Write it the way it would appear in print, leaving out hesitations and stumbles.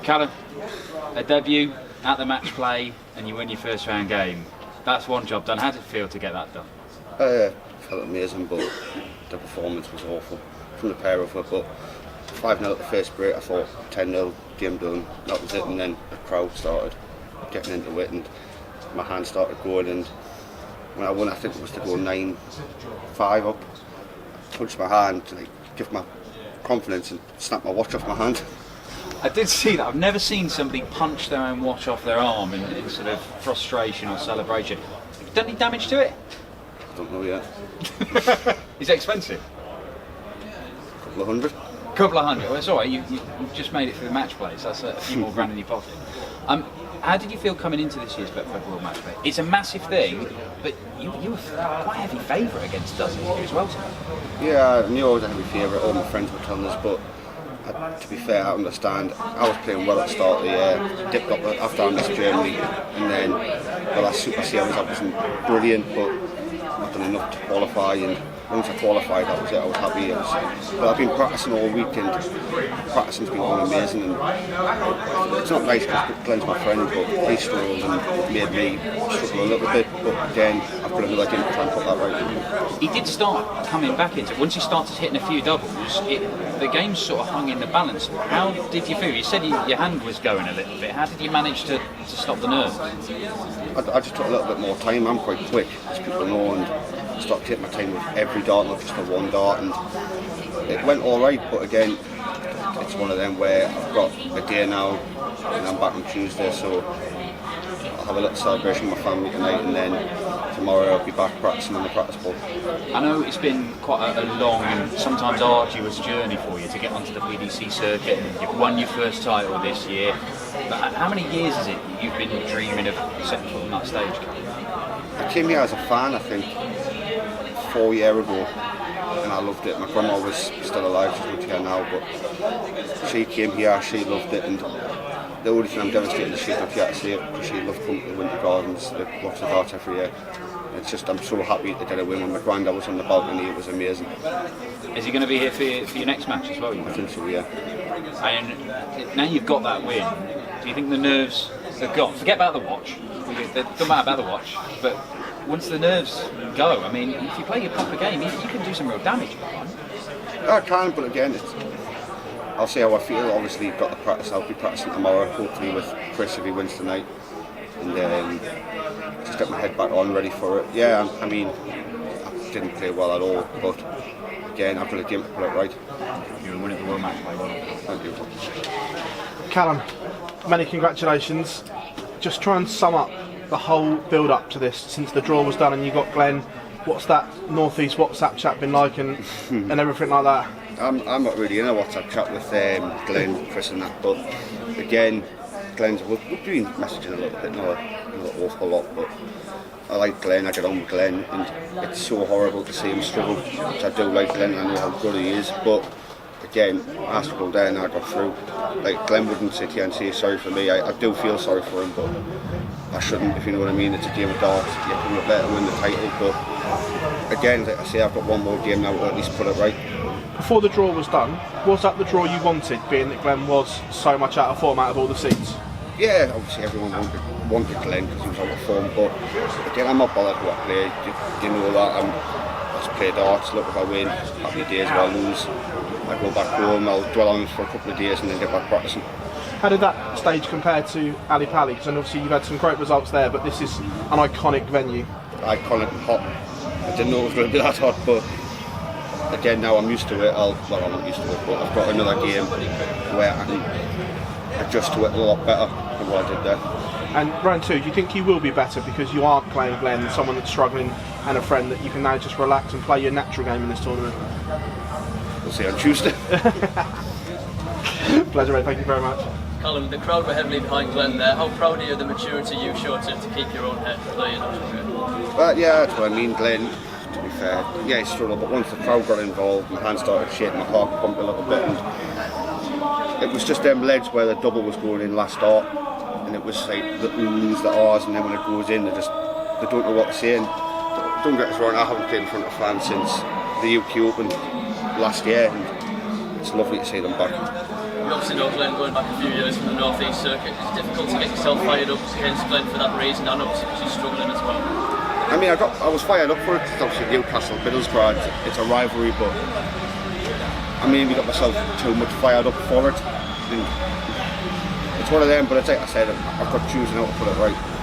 Callan, a debut at the match play and you win your first round game. That's one job done. How did it feel to get that done? Felt amazing, but the performance was awful from the pair of us. But 5-0 at the first break, I thought 10-0, game done, that was it. And then the crowd started getting into it and my hand started going, and when I won, I think it was to go 9-5 up, I punched my hand to give my confidence and snap my watch off my hand. I did see that. I've never seen somebody punch their own watch off their arm in sort of frustration or celebration. Have you done any damage to it? I don't know yet. Is it expensive? Couple of hundred. Couple of hundred. Well, it's all right. You've just made it through the match play, so that's a few more grand in your pocket. How did you feel coming into this year's Betfred World Match Play? It's a massive thing, but you were quite a heavy favourite against Duzzy here as well tonight. Yeah, I knew I was a heavy favourite. All my friends were telling us, but to be fair, I understand. I was playing well at the start of the year, dipped up after I missed Germany, and then the last Super Series I wasn't brilliant, but I've done enough to qualify, and once I qualified, that was it. I was happy. But I've been practicing all weekend. Practicing's been going amazing, and it's not nice because Glenn's my friend, but he struggled and made me struggle a little bit. But again, I've got another game to try and put that right. He did start coming back into it. Once he started hitting a few doubles, the game sort of hung in the balance. How did you feel? You said your hand was going a little bit. How did you manage to stop the nerves? I just took a little bit more time. I'm quite quick, as people know, and I started taking my time with every dart, not just the one dart, and it went all right. But again, it's one of them where I've got a day now, and I'm back on Tuesday, so I'll have a little celebration with my family tonight, and then tomorrow I'll be back practicing on the practice ball. I know it's been quite a long and sometimes arduous journey for you to get onto the PDC circuit. You've won your first title this year. But how many years is it you've been dreaming of setting foot on that stage? I came here as a fan, I think, 4 years ago, and I loved it. My grandma was still alive, she's not here now, but she came here, she loved it, and the only thing I'm devastated is she's not here to see it, because she loved coming to the Winter Gardens, they watch the darts every year. It's just, I'm so happy they did a win. When my granddad was on the balcony, it was amazing. Is he going to be here for your next match as well? I think so, yeah. And now you've got that win, do you think the nerves are gone? Forget about the watch, it doesn't matter about the watch, but once the nerves go, I mean, if you play your proper game, you can do some real damage. I can, but again, I'll see how I feel. Obviously, got the practice. I'll be practicing tomorrow, hopefully with Chris if he wins tonight, and then just get my head back on, ready for it. Yeah, I mean, I didn't play well at all, but again, I've got a game to put it right. You're winning the World Match Play. Thank you. Callan, many congratulations. Just try and sum up the whole build-up to this since the draw was done and you got Glenn. What's that Northeast WhatsApp chat been like and everything like that? I'm not really in a WhatsApp chat with Glenn, Chris and that, but again, we've been messaging a little bit, not an awful lot, but I like Glenn, I get on with Glenn, and it's so horrible to see him struggle, which I do like Glenn, I know how good he is, but again, I struggled there and I got through. Like, Glenn wouldn't sit here and say sorry for me. I do feel sorry for him, but I shouldn't, if you know what I mean. It's a game of darts, you come up there to win the title, but again, like I say, I've got one more game now to at least put it right. Before the draw was done, was that the draw you wanted, being that Glenn was so much out of form out of all the seats? Yeah, obviously everyone wanted Glenn because he was out of form, but again, I'm not bothered who I play. You know that, I just play darts, look if I win, happy days, if I lose, I go back home, I'll dwell on it for a couple of days and then get back practicing. How did that stage compare to Ali Pali? Because obviously you've had some great results there, but this is an iconic venue. Iconic and hot. I didn't know it was going to be that hot, but again, now I'm used to it. I'm not used to it, but I've got another game where I can adjust to it a lot better than what I did there. And round two, do you think you will be better because you are playing Glenn, someone that's struggling and a friend that you can now just relax and play your natural game in this tournament? We'll see on Tuesday. Pleasure, mate. Thank you very much. Callan, the crowd were heavily behind Glenn there. How proud are you of the maturity you showed to keep your own head playing? Well, yeah, that's what I mean, Glenn. To be fair, yeah, he struggled, but once the crowd got involved, my hand started shaking, my heart pumped a little bit, and it was just them legs where the double was going in last start, and it was like the oohs, the ahs, and then when it goes in, they don't know what to say. And don't get us wrong, I haven't played in front of fans since the UK Open last year, and it's lovely to see them back. We obviously know Glenn going back a few years from the North East circuit. It's difficult to get yourself fired up against Glenn for that reason, and obviously because he's struggling as well. I mean, I was fired up for it. It's obviously Newcastle, Middlesbrough. It's a rivalry, but I mean, we got myself too much fired up for it. It's one of them, but it's like I said, I've got choosing how to put it right.